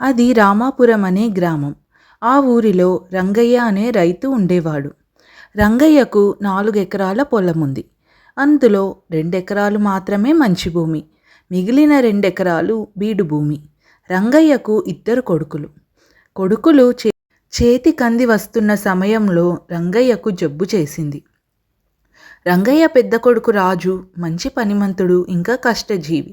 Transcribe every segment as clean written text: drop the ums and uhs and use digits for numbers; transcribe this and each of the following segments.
అది రామాపురం అనే గ్రామం. ఆ ఊరిలో రంగయ్య అనే రైతు ఉండేవాడు. రంగయ్యకు 4 ఎకరాల పొలముంది. అందులో 2 ఎకరాలు మాత్రమే మంచి భూమి. మిగిలిన 2 ఎకరాలు బీడు భూమి. రంగయ్యకు 2 కొడుకులు. కొడుకులు చేతికంది వస్తున్న సమయంలో రంగయ్యకు జబ్బు చేసింది. రంగయ్య పెద్ద కొడుకు రాజు మంచి పనిమంతుడు, ఇంకా కష్టజీవి.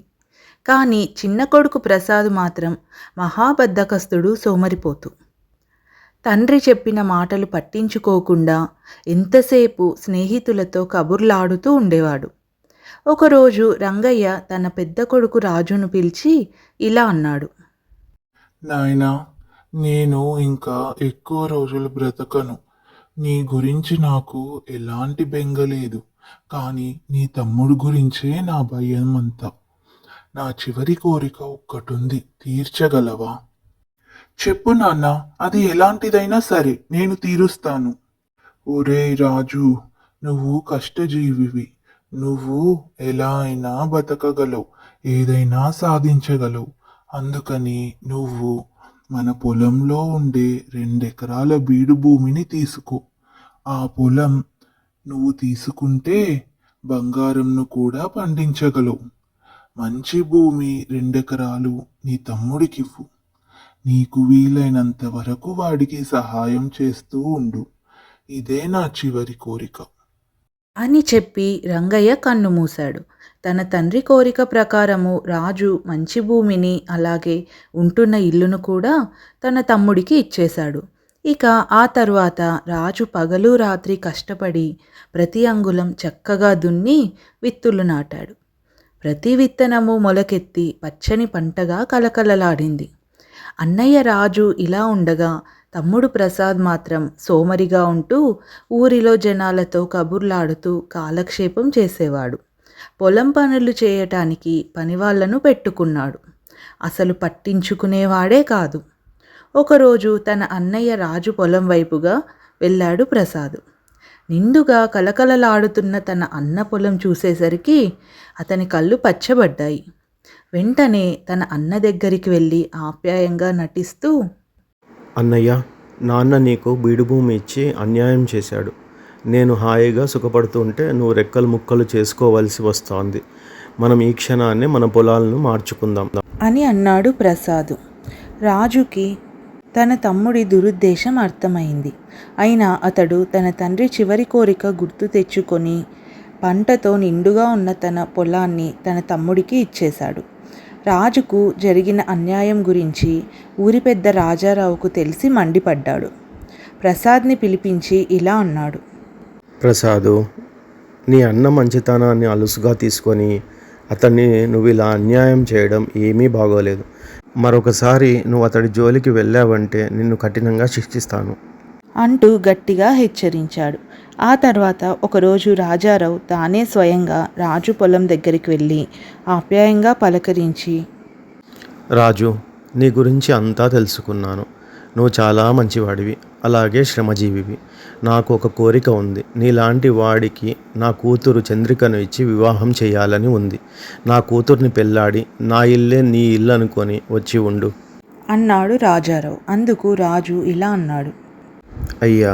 కానీ చిన్న కొడుకు ప్రసాద్ మాత్రం మహాబద్ధకస్తుడు, సోమరిపోతు. తండ్రి చెప్పిన మాటలు పట్టించుకోకుండా ఎంతసేపు స్నేహితులతో కబుర్లాడుతూ ఉండేవాడు. ఒకరోజు రంగయ్య తన పెద్ద కొడుకు రాజును పిలిచి ఇలా అన్నాడు. నాయనా, నేను ఇంకా ఎక్కువ రోజులు బ్రతకను. నీ గురించి నాకు ఎలాంటి బెంగ లేదు. కానీ నీ తమ్ముడు గురించే నా భయం అంతా. నా చివరి కోరిక ఒక్కటుంది, తీర్చగలవా? చెప్పు నాన్న, అది ఎలాంటిదైనా సరే నేను తీరుస్తాను. ఒరేయ్ రాజు, నువ్వు కష్టజీవివి. నువ్వు ఎలా అయినా బతకగలవు, ఏదైనా సాధించగలవు. అందుకని నువ్వు మన పొలంలో ఉండే 2 ఎకరాల బీడు భూమిని తీసుకో. ఆ పొలం నువ్వు తీసుకుంటే బంగారంను కూడా పండించగలవు. మంచి భూమి 2 ఎకరాలు నీ తమ్ముడికివ్వు. నీకు వీలైనంత వరకు వాడికి సహాయం చేస్తూ ఉండు. ఇదే నా చివరి కోరిక అని చెప్పి రంగయ్య కన్ను మూశాడు. తన తండ్రి కోరిక ప్రకారము రాజు మంచి భూమిని, అలాగే ఉంటున్న ఇల్లును కూడా తన తమ్ముడికి ఇచ్చేశాడు. ఇక ఆ తరువాత రాజు పగలు రాత్రి కష్టపడి ప్రతి అంగుళం చక్కగా దున్ని విత్తులు నాటాడు. ప్రతి విత్తనము మొలకెత్తి పచ్చని పంటగా కలకలలాడింది. అన్నయ్య రాజు ఇలా ఉండగా తమ్ముడు ప్రసాద్ మాత్రం సోమరిగా ఉంటూ ఊరిలో జనాలతో కబుర్లాడుతూ కాలక్షేపం చేసేవాడు. పొలం పనులు చేయటానికి పనివాళ్లను పెట్టుకున్నాడు. అసలు పట్టించుకునేవాడే కాదు. ఒకరోజు తన అన్నయ్య రాజు పొలం వైపుగా వెళ్ళాడు ప్రసాద్. నిండుగా కలకలలాడుతున్న తన అన్న పొలం చూసేసరికి అతని కళ్ళు పచ్చబడ్డాయి. వెంటనే తన అన్న దగ్గరికి వెళ్ళి ఆప్యాయంగా నటిస్తూ, అన్నయ్య, నాన్న నీకు బీడు భూమి ఇచ్చి అన్యాయం చేశాడు. నేను హాయిగా సుఖపడుతుంటే నువ్వు రెక్కలు ముక్కలు చేసుకోవలసి వస్తోంది. మనం ఈ క్షణాన్ని మన పొలాలను మార్చుకుందాం అని అన్నాడు ప్రసాద్. రాజుకి తన తమ్ముడి దురుద్దేశం అర్థమైంది. అయినా అతడు తన తండ్రి చివరి కోరిక గుర్తు తెచ్చుకొని పంటతో నిండుగా ఉన్న తన పొలాన్ని తన తమ్ముడికి ఇచ్చేశాడు. రాజుకు జరిగిన అన్యాయం గురించి ఊరి పెద్ద రాజారావుకు తెలిసి మండిపడ్డాడు. ప్రసాద్ని పిలిపించి ఇలా అన్నాడు. ప్రసాదు, నీ అన్న మంచితనాన్ని అలుసుగా తీసుకొని అతన్ని నువ్వు ఇలా అన్యాయం చేయడం ఏమీ బాగోలేదు. మరొకసారి నువ్వు అతడి జోలికి వెళ్ళావంటే నిన్ను కఠినంగా శిక్షిస్తాను అంటూ గట్టిగా హెచ్చరించాడు. ఆ తర్వాత ఒకరోజు రాజారావు తానే స్వయంగా రాజు పొలం దగ్గరికి వెళ్ళి ఆప్యాయంగా పలకరించి, రాజు, నీ గురించి అంతా తెలుసుకున్నాను. నువ్వు చాలా మంచివాడివి, అలాగే శ్రమజీవివి. నాకు ఒక కోరిక ఉంది. నీలాంటి వాడికి నా కూతురు చంద్రికను ఇచ్చి వివాహం చేయాలని ఉంది. నా కూతుర్ని పెళ్ళాడి నా ఇల్లే నీ ఇల్లు అనుకొని వచ్చి ఉండు అన్నాడు రాజారావు. అందుకు రాజు ఇలా అన్నాడు. అయ్యా,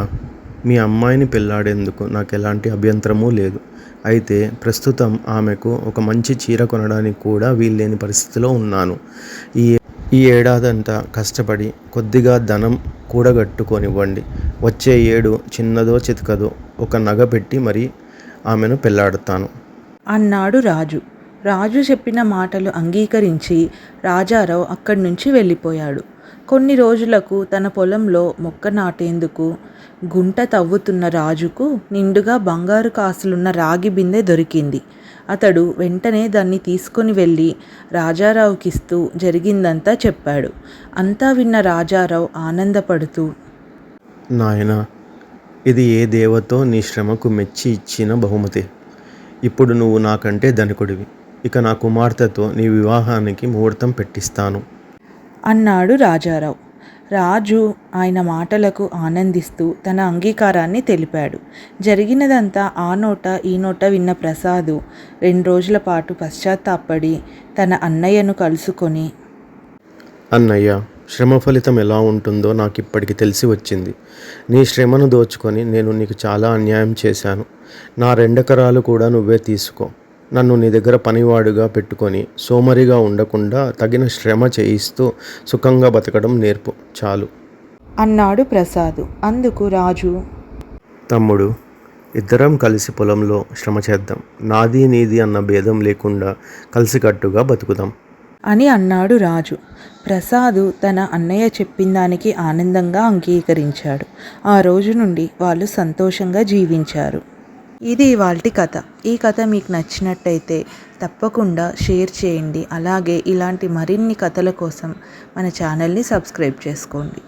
మీ అమ్మాయిని పెళ్ళాడేందుకు నాకు ఎలాంటి అభ్యంతరమూ లేదు. అయితే ప్రస్తుతం ఆమెకు ఒక మంచి చీర కొనడానికి కూడా వీల్లేని పరిస్థితిలో ఉన్నాను. ఈ ఏడాదంతా కష్టపడి కొద్దిగా ధనం కూడగట్టుకొనివ్వండి. వచ్చే ఏడు చిన్నదో చితకదో ఒక నగ పెట్టి మరీ ఆమెను పెళ్ళాడుతాను అన్నాడు రాజు. రాజు చెప్పిన మాటలు అంగీకరించి రాజారావు అక్కడి నుంచి వెళ్ళిపోయాడు. కొన్ని రోజులకు తన పొలంలో మొక్క నాటేందుకు గుంట తవ్వుతున్న రాజుకు నిండుగా బంగారు కాసులున్న రాగి బిందె దొరికింది. అతడు వెంటనే దాన్ని తీసుకొని వెళ్ళి రాజారావుకిస్తూ జరిగిందంతా చెప్పాడు. అంతా విన్న రాజారావు ఆనందపడుతూ, నాయనా, ఇది ఏ దేవతో నీ శ్రమకు మెచ్చి ఇచ్చిన బహుమతి. ఇప్పుడు నువ్వు నాకంటే ధనికుడివి. ఇక నా కుమార్తెతో నీ వివాహానికి ముహూర్తం పెట్టిస్తాను అన్నాడు రాజారావు. రాజు ఆయన మాటలకు ఆనందిస్తూ తన అంగీకారాన్ని తెలిపాడు. జరిగినదంతా ఆ నోట ఈ నోట విన్న ప్రసాదు 2 రోజుల పాటు పశ్చాత్తాపడి తన అన్నయ్యను కలుసుకొని, అన్నయ్య, శ్రమ ఫలితం ఎలా ఉంటుందో నాకు ఇప్పటికి తెలిసి వచ్చింది. నీ శ్రమను దోచుకొని నేను నీకు చాలా అన్యాయం చేశాను. నా 2 ఎకరాలు కూడా నువ్వే తీసుకో. నన్ను నీ దగ్గర పనివాడుగా పెట్టుకొని సోమరిగా ఉండకుండా తగిన శ్రమ చేయిస్తూ సుఖంగా బతకడం నేర్పు చాలు అన్నాడు ప్రసాద్. అందుకు రాజు, తమ్ముడు, ఇద్దరం కలిసి పొలంలో శ్రమ చేద్దాం. నాది నీది అన్న భేదం లేకుండా కలిసికట్టుగా బతుకుదాం అని అన్నాడు రాజు. ప్రసాదు తన అన్నయ్య చెప్పిన దానికి ఆనందంగా అంగీకరించాడు. ఆ రోజు నుండి వాళ్ళు సంతోషంగా జీవించారు. ఇది ఇవాల్టి కథ. ఈ కథ మీకు నచ్చినట్టయితే తప్పకుండా షేర్ చేయండి. అలాగే ఇలాంటి మరిన్ని కథల కోసం మన ఛానల్ని సబ్స్క్రైబ్ చేసుకోండి.